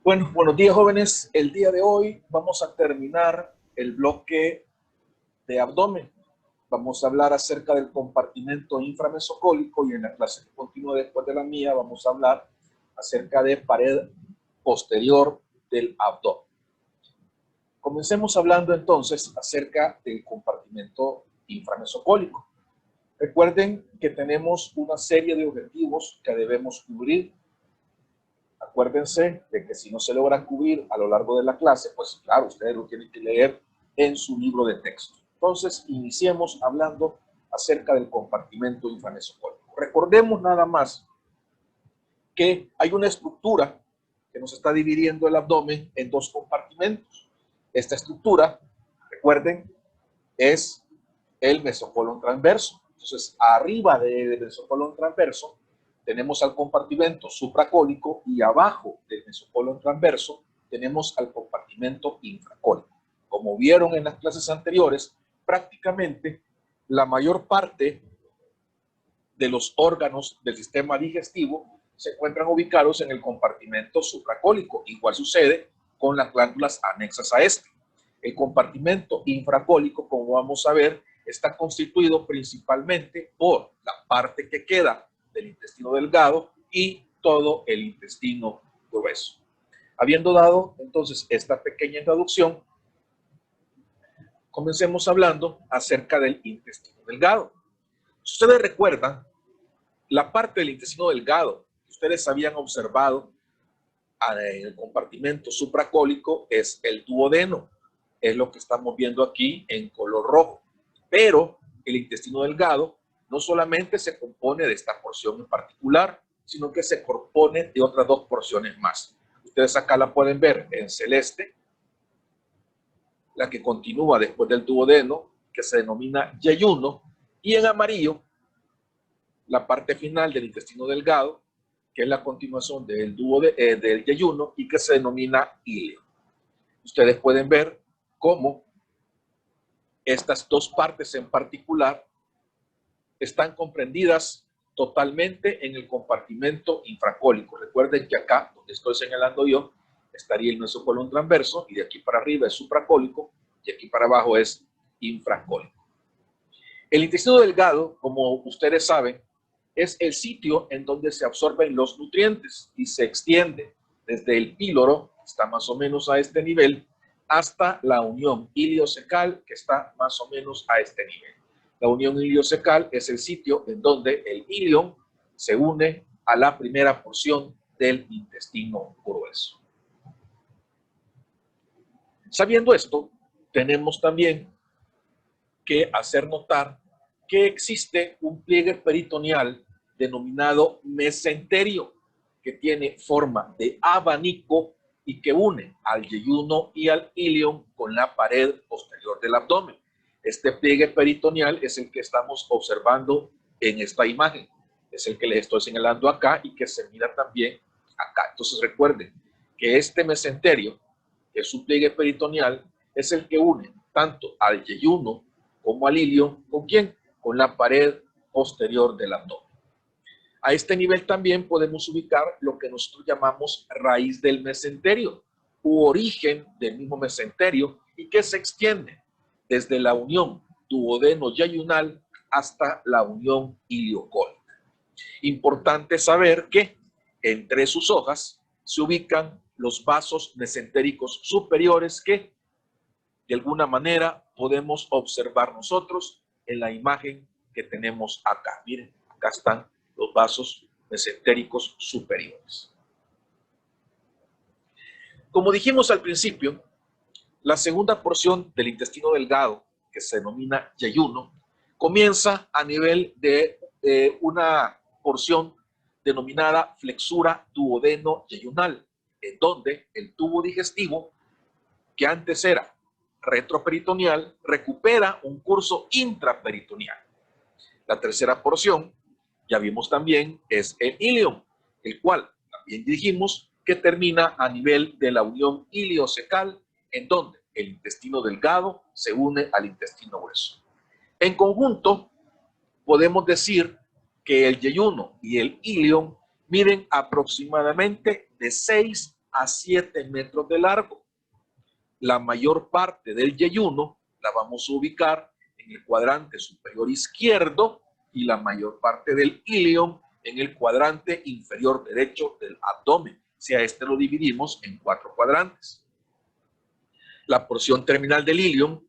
Bueno, buenos días jóvenes. El día de hoy vamos a terminar el bloque de abdomen. Vamos a hablar acerca del compartimento inframesocólico y en la clase que continúa después de la mía vamos a hablar acerca de pared posterior del abdomen. Comencemos hablando entonces acerca del compartimento inframesocólico. Recuerden que tenemos una serie de objetivos que debemos cubrir. Acuérdense de que si no se logra cubrir a lo largo de la clase, pues claro, ustedes lo tienen que leer en su libro de texto. Entonces, iniciemos hablando acerca del compartimento inframesocólico. Recordemos nada más que hay una estructura que nos está dividiendo el abdomen en dos compartimentos. Esta estructura, recuerden, es el mesocolon transverso. Entonces, arriba del mesocolon transverso tenemos al compartimento supracólico y abajo del mesocolon transverso tenemos al compartimento infracólico. Como vieron en las clases anteriores, prácticamente la mayor parte de los órganos del sistema digestivo se encuentran ubicados en el compartimento supracólico. Igual sucede con las glándulas anexas a este. El compartimento infracólico, como vamos a ver, está constituido principalmente por la parte que queda del intestino delgado y todo el intestino grueso. Habiendo dado entonces esta pequeña introducción, comencemos hablando acerca del intestino delgado. Si ustedes recuerdan, la parte del intestino delgado que ustedes habían observado en el compartimento supracólico es el duodeno. Es lo que estamos viendo aquí en color rojo. Pero el intestino delgado no solamente se compone de esta porción en particular, sino que se compone de otras dos porciones más. Ustedes acá la pueden ver en celeste, la que continúa después del duodeno, que se denomina yeyuno, y en amarillo, la parte final del intestino delgado, que es la continuación del yeyuno y que se denomina ilio. Ustedes pueden ver cómo estas dos partes en particular están comprendidas totalmente en el compartimento infracólico. Recuerden que acá, donde estoy señalando yo, estaría el mesocolon transverso y de aquí para arriba es supracólico y aquí para abajo es infracólico. El intestino delgado, como ustedes saben, es el sitio en donde se absorben los nutrientes y se extiende desde el píloro, que está más o menos a este nivel, hasta la unión iliocecal, que está más o menos a este nivel. La unión iliocecal es el sitio en donde el ilion se une a la primera porción del intestino grueso. Sabiendo esto, tenemos también que hacer notar que existe un pliegue peritoneal denominado mesenterio, que tiene forma de abanico y que une al yeyuno y al ilion con la pared posterior del abdomen. Este pliegue peritoneal es el que estamos observando en esta imagen. Es el que les estoy señalando acá y que se mira también acá. Entonces recuerden que este mesenterio, que es un pliegue peritoneal, es el que une tanto al yeyuno como al ilion. ¿Con quién? Con la pared posterior del abdomen. A este nivel también podemos ubicar lo que nosotros llamamos raíz del mesenterio u origen del mismo mesenterio y que se extiende desde la unión duodeno-yeyunal hasta la unión iliocólica. Importante saber que entre sus hojas se ubican los vasos mesentéricos superiores que de alguna manera podemos observar nosotros en la imagen que tenemos acá. Miren, acá están los vasos mesentéricos superiores. Como dijimos al principio, la segunda porción del intestino delgado, que se denomina yeyuno, comienza a nivel de una porción denominada flexura duodeno-yeyunal, en donde el tubo digestivo, que antes era retroperitoneal, recupera un curso intraperitoneal. La tercera porción, ya vimos también, es el ilion, el cual también dijimos que termina a nivel de la unión iliocecal, en donde el intestino delgado se une al intestino grueso. En conjunto, podemos decir que el yeyuno y el ilion miden aproximadamente de 6 a 7 metros de largo. La mayor parte del yeyuno la vamos a ubicar en el cuadrante superior izquierdo y la mayor parte del ilion en el cuadrante inferior derecho del abdomen. Si a este lo dividimos en 4 cuadrantes. La porción terminal del ilion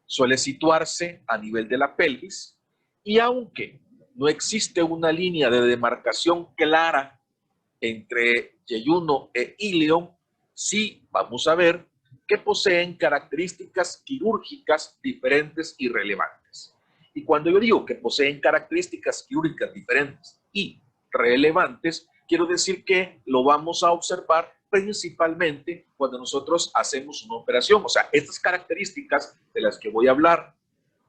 suele situarse a nivel de la pelvis y aunque no existe una línea de demarcación clara entre yeyuno e ilion, sí vamos a ver que poseen características quirúrgicas diferentes y relevantes. Y cuando yo digo que poseen características quirúrgicas diferentes y relevantes, quiero decir que lo vamos a observar principalmente cuando nosotros hacemos una operación. O sea, estas características de las que voy a hablar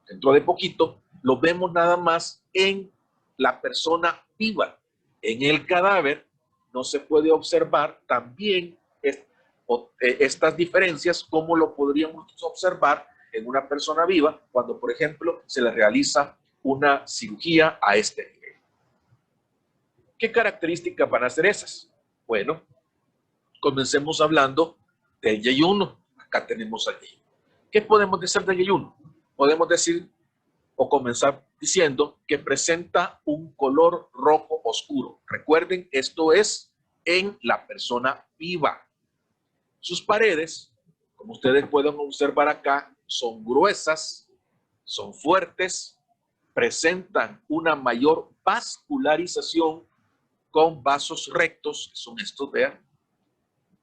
dentro de poquito, lo vemos nada más en la persona viva. En el cadáver no se puede observar también estas diferencias como lo podríamos observar en una persona viva cuando, por ejemplo, se le realiza una cirugía a este nivel. ¿Qué características van a ser esas? Bueno, comencemos hablando del yeyuno. Acá tenemos al yeyuno. ¿Qué podemos decir del yeyuno? Podemos decir o comenzar diciendo que presenta un color rojo oscuro. Recuerden, esto es en la persona viva. Sus paredes, como ustedes pueden observar acá, son gruesas, son fuertes, presentan una mayor vascularización con vasos rectos, que son estos, vean,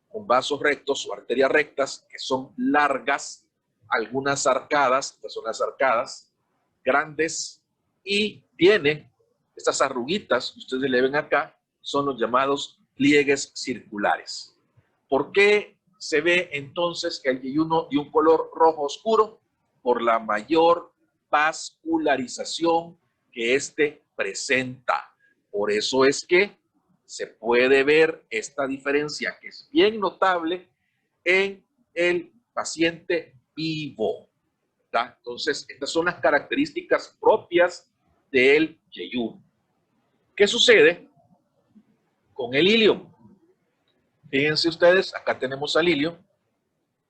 con vasos rectos o arterias rectas, que son largas, algunas arcadas, estas son las arcadas, grandes, y tienen estas arruguitas que ustedes le ven acá, son los llamados pliegues circulares. ¿Por qué se ve entonces el yeyuno de un color rojo oscuro? Por la mayor vascularización que éste presenta. Por eso es que se puede ver esta diferencia que es bien notable en el paciente vivo. ¿Tá? Entonces, estas son las características propias del yeyuno. ¿Qué sucede con el ilion? Fíjense ustedes, acá tenemos al ilion.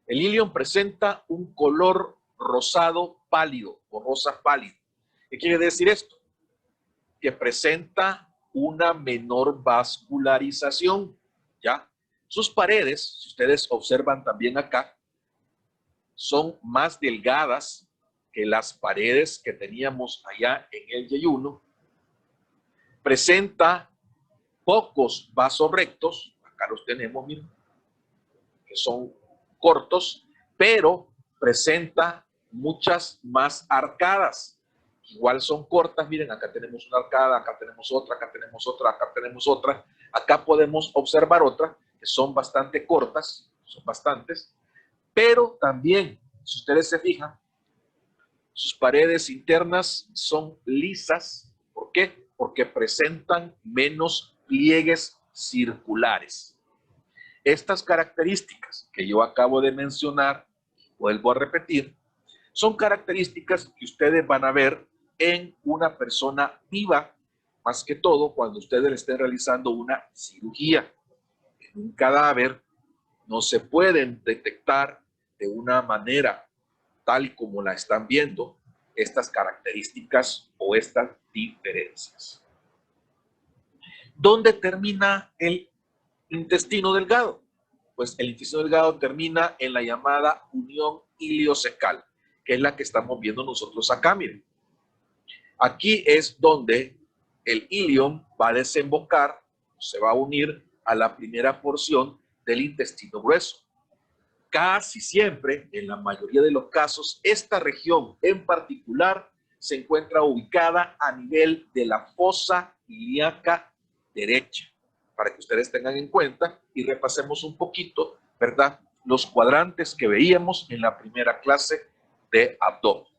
El ilion presenta un color rosado pálido o rosa pálido. ¿Qué quiere decir esto? Que presenta una menor vascularización, ¿ya? Sus paredes, si ustedes observan también acá, son más delgadas que las paredes que teníamos allá en el yeyuno. Presenta pocos vasos rectos, acá los tenemos, miren, que son cortos, pero presenta muchas más arcadas. Igual son cortas, miren, acá tenemos una arcada, acá tenemos otra, acá tenemos otra, acá tenemos otra. Acá podemos observar otra, que son bastante cortas, son bastantes, pero también, si ustedes se fijan, sus paredes internas son lisas. ¿Por qué? Porque presentan menos pliegues circulares. Estas características que yo acabo de mencionar, vuelvo a repetir, son características que ustedes van a ver en una persona viva, más que todo cuando ustedes le estén realizando una cirugía. En un cadáver no se pueden detectar de una manera tal como la están viendo estas características o estas diferencias. ¿Dónde termina el intestino delgado? Pues el intestino delgado termina en la llamada unión iliocecal, que es la que estamos viendo nosotros acá, miren. Aquí es donde el ilion va a desembocar, se va a unir a la primera porción del intestino grueso. Casi siempre, en la mayoría de los casos, esta región en particular se encuentra ubicada a nivel de la fosa ilíaca derecha, para que ustedes tengan en cuenta y repasemos un poquito, ¿verdad?, los cuadrantes que veíamos en la primera clase de abdomen.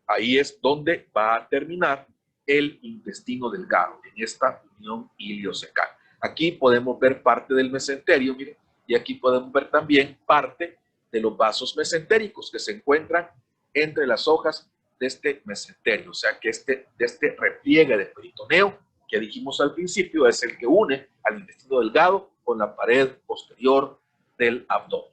Ahí es donde va a terminar el intestino delgado, en esta unión iliocecal. Aquí podemos ver parte del mesenterio, miren, y aquí podemos ver también parte de los vasos mesentéricos que se encuentran entre las hojas de este mesenterio. O sea que de este repliegue de peritoneo que dijimos al principio es el que une al intestino delgado con con la pared posterior del abdomen.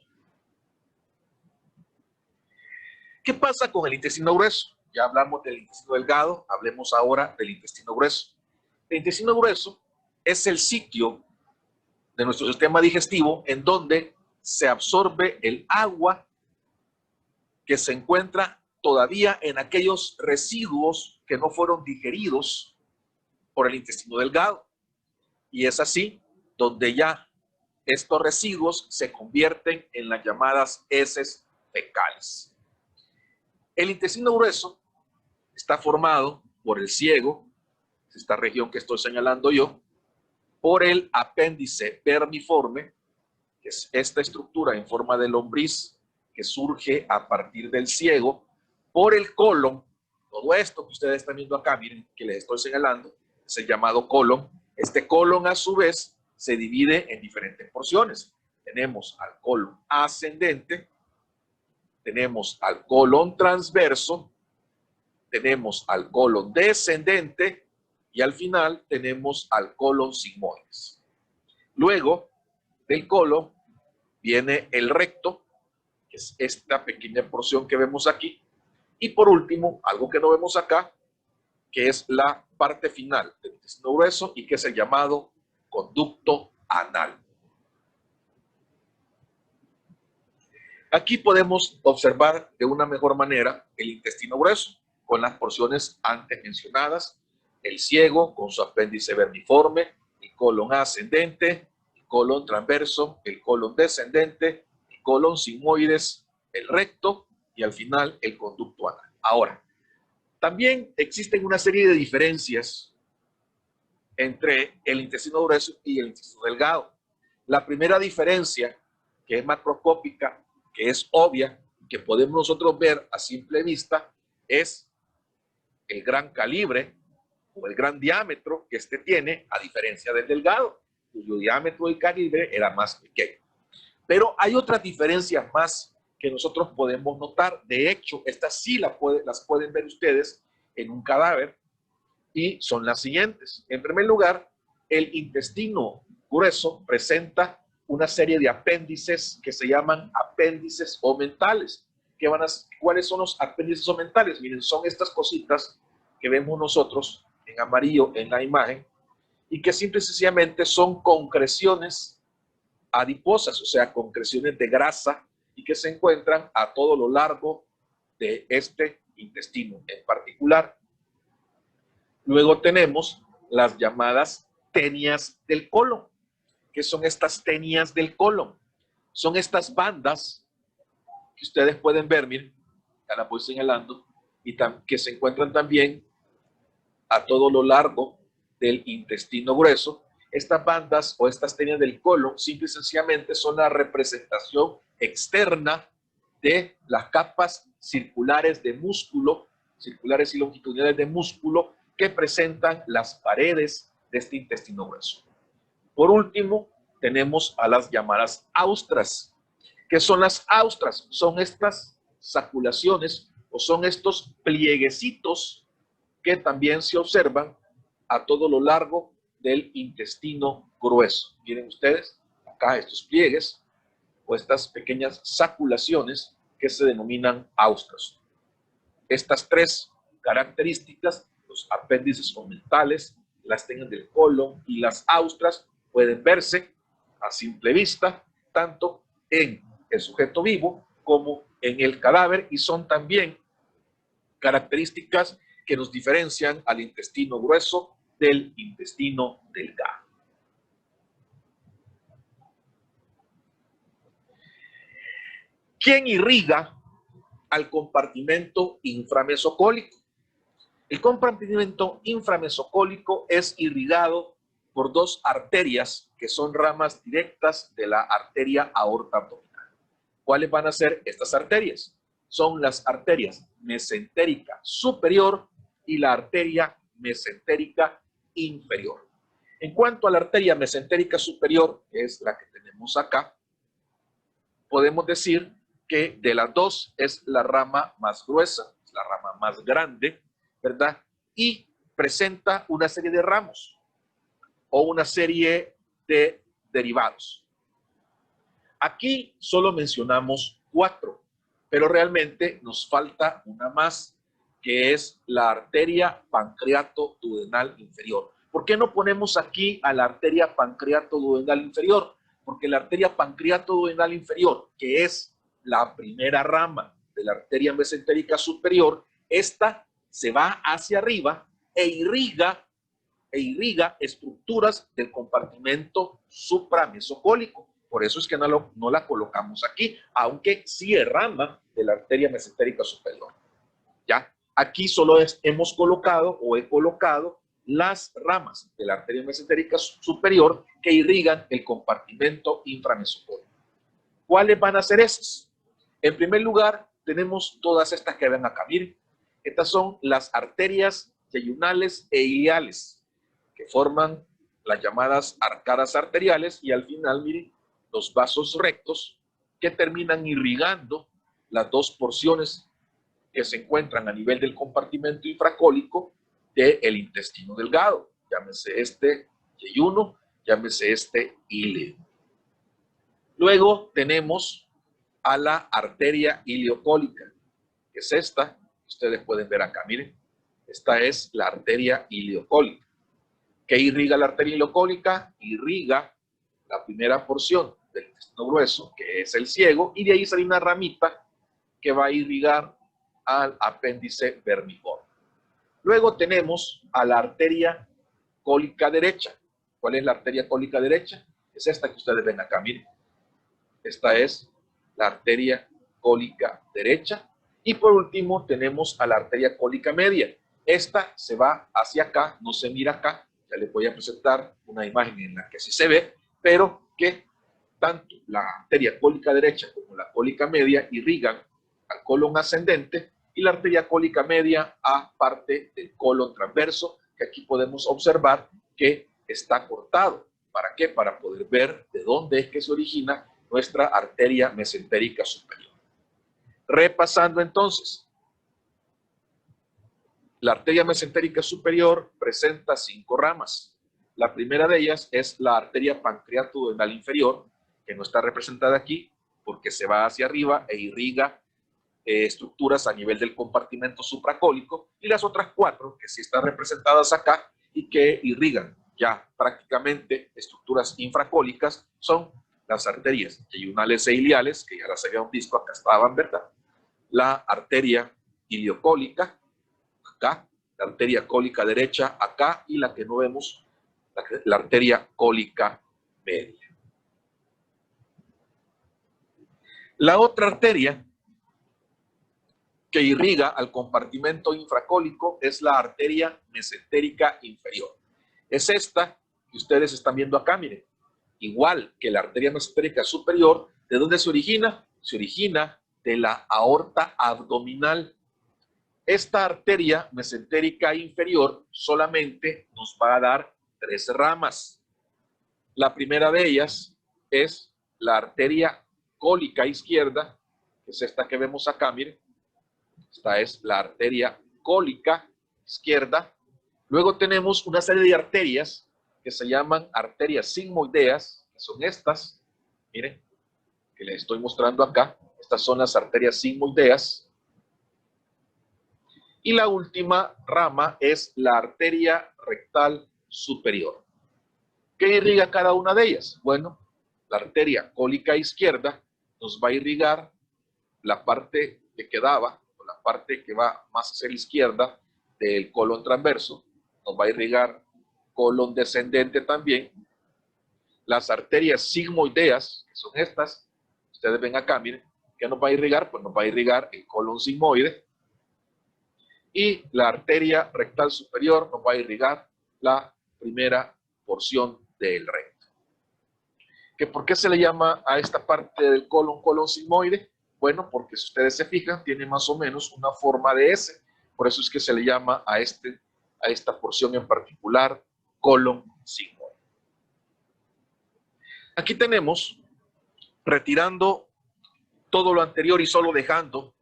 ¿Qué pasa con el intestino grueso? Ya hablamos del intestino delgado, hablemos ahora del intestino grueso. El intestino grueso es el sitio de nuestro sistema digestivo en donde se absorbe el agua que se encuentra todavía en aquellos residuos que no fueron digeridos por el intestino delgado. Y es así donde ya estos residuos se convierten en las llamadas heces fecales. El intestino grueso está formado por el ciego, esta región que estoy señalando yo, por el apéndice vermiforme, que es esta estructura en forma de lombriz que surge a partir del ciego, por el colon. Todo esto que ustedes están viendo acá, miren, que les estoy señalando, es el llamado colon. Este colon, a su vez, se divide en diferentes porciones. Tenemos al colon ascendente, tenemos al colon transverso, tenemos al colon descendente y al final tenemos al colon sigmoides. Luego del colon viene el recto, que es esta pequeña porción que vemos aquí. Y por último, algo que no vemos acá, que es la parte final del intestino grueso y que es el llamado conducto anal. Aquí podemos observar de una mejor manera el intestino grueso con las porciones antes mencionadas, el ciego con su apéndice vermiforme, el colon ascendente, el colon transverso, el colon descendente, el colon sigmoides, el recto y al final el conducto anal. Ahora, también existen una serie de diferencias entre el intestino grueso y el intestino delgado. La primera diferencia, que es macroscópica, que es obvia, que podemos nosotros ver a simple vista, es el gran calibre o el gran diámetro que este tiene, a diferencia del delgado, cuyo diámetro y calibre era más pequeño. Pero hay otras diferencias más que nosotros podemos notar. De hecho, estas sí las pueden ver ustedes en un cadáver y son las siguientes. En primer lugar, el intestino grueso presenta una serie de apéndices que se llaman apéndices omentales. ¿Cuáles son los apéndices omentales? Miren, son estas cositas que vemos nosotros en amarillo en la imagen y que simple y sencillamente son concreciones adiposas, o sea, concreciones de grasa y que se encuentran a todo lo largo de este intestino en particular. Luego tenemos las llamadas tenias del colon. ¿Qué son estas tenias del colon? Son estas bandas que ustedes pueden ver, miren, ya las voy señalando, y que se encuentran también a todo lo largo del intestino grueso. Estas bandas o estas tenias del colon simple y sencillamente son la representación externa de las capas circulares de músculo, circulares y longitudinales de músculo que presentan las paredes de este intestino grueso. Por último, tenemos a las llamadas austras. ¿Qué son las austras? Son estas saculaciones o son estos plieguecitos que también se observan a todo lo largo del intestino grueso. Miren ustedes, acá estos pliegues o estas pequeñas saculaciones que se denominan austras. Estas tres características, los apéndices omentales, las tenias del colon y las austras, pueden verse a simple vista, tanto en el sujeto vivo como en el cadáver, y son también características que nos diferencian al intestino grueso del intestino delgado. ¿Quién irriga al compartimento inframesocólico? El compartimento inframesocólico es irrigado por dos arterias que son ramas directas de la arteria aorta abdominal. ¿Cuáles van a ser estas arterias? Son las arterias mesentérica superior y la arteria mesentérica inferior. En cuanto a la arteria mesentérica superior, que es la que tenemos acá, podemos decir que de las dos es la rama más gruesa, la rama más grande, ¿verdad? Y presenta una serie de ramos o una serie de derivados. Aquí solo mencionamos 4, pero realmente nos falta una más, que es la arteria pancreato-duodenal inferior. ¿Por qué no ponemos aquí a la arteria pancreato-duodenal inferior? Porque la arteria pancreato-duodenal inferior, que es la primera rama de la arteria mesentérica superior, esta se va hacia arriba e irriga estructuras del compartimento supramesocólico. Por eso es que no la colocamos aquí, aunque sí es rama de la arteria mesentérica superior. ¿Ya? Aquí solo hemos colocado o he colocado las ramas de la arteria mesentérica superior que irrigan el compartimento inframesocólico. ¿Cuáles van a ser esas? En primer lugar, tenemos todas estas que ven acá. Miren, estas son las arterias yeyunales e iliales, que forman las llamadas arcadas arteriales, y al final, miren, los vasos rectos que terminan irrigando las dos porciones que se encuentran a nivel del compartimento infracólico del intestino delgado. Llámese este yeyuno, llámese este ileo. Luego tenemos a la arteria iliocólica, que es esta, ustedes pueden ver acá, miren, esta es la arteria iliocólica. ¿Qué irriga la arteria iliocólica? Irriga la primera porción del intestino grueso, que es el ciego, y de ahí sale una ramita que va a irrigar al apéndice vermiforme. Luego tenemos a la arteria cólica derecha. ¿Cuál es la arteria cólica derecha? Es esta que ustedes ven acá, miren. Esta es la arteria cólica derecha. Y por último tenemos a la arteria cólica media. Esta se va hacia acá, no se mira acá. Ya les voy a presentar una imagen en la que sí se ve, pero que tanto la arteria cólica derecha como la cólica media irrigan al colon ascendente, y la arteria cólica media a parte del colon transverso, que aquí podemos observar que está cortado. ¿Para qué? Para poder ver de dónde es que se origina nuestra arteria mesentérica superior. Repasando entonces, la arteria mesentérica superior presenta 5 ramas. La primera de ellas es la arteria pancreato-duodenal inferior, que no está representada aquí porque se va hacia arriba e irriga estructuras a nivel del compartimento supracólico, y las otras 4 que sí están representadas acá y que irrigan ya prácticamente estructuras infracólicas son las arterias yeyunales e iliales, que ya las habíamos visto, acá estaban, ¿verdad? La arteria iliocólica, acá, la arteria cólica derecha acá, y la que no vemos, la arteria cólica media. La otra arteria que irriga al compartimento infracólico es la arteria mesentérica inferior. Es esta que ustedes están viendo acá, miren. Igual que la arteria mesentérica superior, ¿de dónde se origina? Se origina de la aorta abdominal. Esta arteria mesentérica inferior solamente nos va a dar 3 ramas. La primera de ellas es la arteria cólica izquierda, que es esta que vemos acá, miren. Esta es la arteria cólica izquierda. Luego tenemos una serie de arterias que se llaman arterias sigmoideas, que son estas, miren, que les estoy mostrando acá. Estas son las arterias sigmoideas. Y la última rama es la arteria rectal superior. ¿Qué irriga cada una de ellas? Bueno, la arteria cólica izquierda nos va a irrigar la parte que quedaba, o la parte que va más hacia la izquierda del colon transverso, nos va a irrigar colon descendente también. Las arterias sigmoideas, que son estas, ustedes ven acá, miren, ¿qué nos va a irrigar? Pues nos va a irrigar el colon sigmoide. Y la arteria rectal superior nos va a irrigar la primera porción del recto. ¿Por qué se le llama a esta parte del colon sigmoide? Bueno, porque si ustedes se fijan, tiene más o menos una forma de S. Por eso es que se le llama a esta porción en particular colon sigmoide. Aquí tenemos, retirando todo lo anterior y solo dejando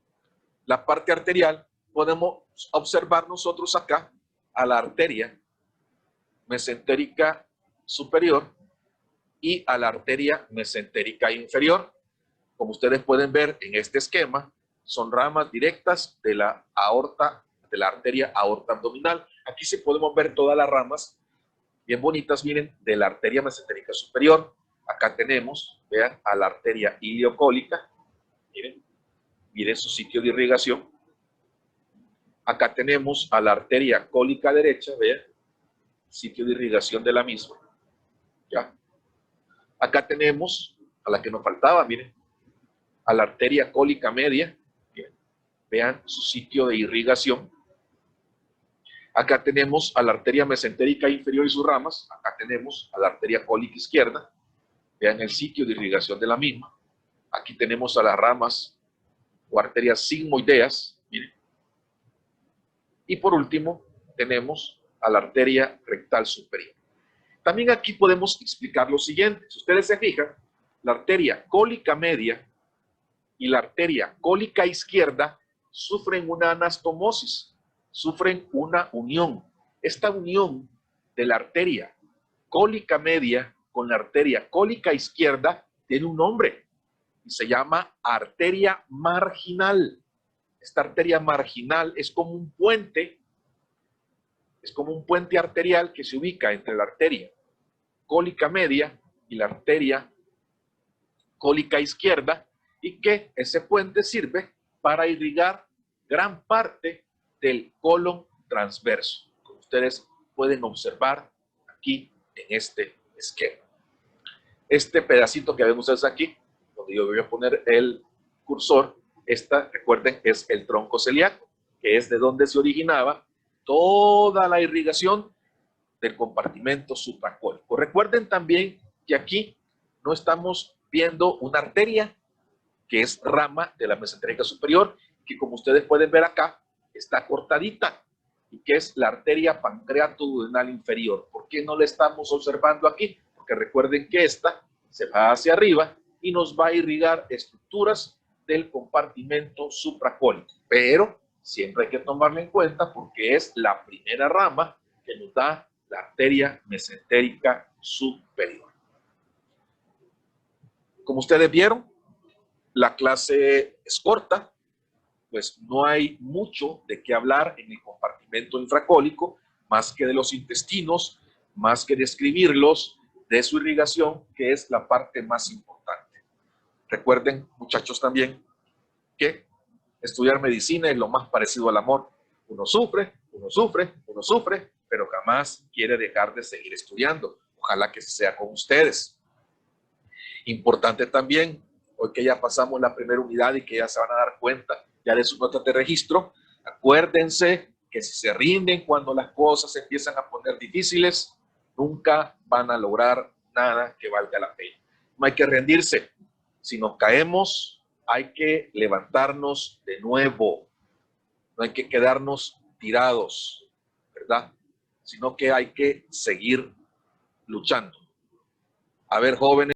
la parte arterial, podemos observar nosotros acá a la arteria mesentérica superior, y a la arteria mesentérica inferior. Como ustedes pueden ver en este esquema, son ramas directas de la aorta, de la arteria aorta abdominal. Aquí sí podemos ver todas las ramas bien bonitas, miren, de la arteria mesentérica superior. Acá tenemos, vean, a la arteria iliocólica, miren su sitio de irrigación. Acá tenemos a la arteria cólica derecha, vean, sitio de irrigación de la misma. ¿Ya? Acá tenemos a la que nos faltaba, miren, a la arteria cólica media, miren, vean su sitio de irrigación. Acá tenemos a la arteria mesentérica inferior y sus ramas. Acá tenemos a la arteria cólica izquierda, vean el sitio de irrigación de la misma. Aquí tenemos a las ramas o arterias sigmoideas, miren. Y por último, tenemos a la arteria rectal superior. También aquí podemos explicar lo siguiente. Si ustedes se fijan, la arteria cólica media y la arteria cólica izquierda sufren una anastomosis, sufren una unión. Esta unión de la arteria cólica media con la arteria cólica izquierda tiene un nombre y se llama arteria marginal. Esta arteria marginal es como un puente arterial que se ubica entre la arteria cólica media y la arteria cólica izquierda, y que ese puente sirve para irrigar gran parte del colon transverso, como ustedes pueden observar aquí en este esquema. Este pedacito que ven ustedes aquí, donde yo voy a poner el cursor, recuerden, es el tronco celíaco, que es de donde se originaba toda la irrigación del compartimento supracólico. Recuerden también que aquí no estamos viendo una arteria que es rama de la mesentérica superior, que como ustedes pueden ver acá, está cortadita, y que es la arteria pancreatoduodenal inferior. ¿Por qué no la estamos observando aquí? Porque recuerden que esta se va hacia arriba y nos va a irrigar estructuras del compartimento supracólico. Pero siempre hay que tomarla en cuenta porque es la primera rama que nos da la arteria mesentérica superior. Como ustedes vieron, la clase es corta, pues no hay mucho de qué hablar en el compartimento infracólico, más que de los intestinos, más que describirlos, de su irrigación, que es la parte más importante. Recuerden, muchachos, también que estudiar medicina es lo más parecido al amor. Uno sufre, uno sufre, uno sufre, pero jamás quiere dejar de seguir estudiando. Ojalá que sea con ustedes. Importante también, hoy que ya pasamos la primera unidad y que ya se van a dar cuenta ya de sus notas de registro, acuérdense que si se rinden cuando las cosas se empiezan a poner difíciles, nunca van a lograr nada que valga la pena. No hay que rendirse. Si nos caemos, hay que levantarnos de nuevo. No hay que quedarnos tirados, ¿verdad? Sino que hay que seguir luchando. A ver, jóvenes.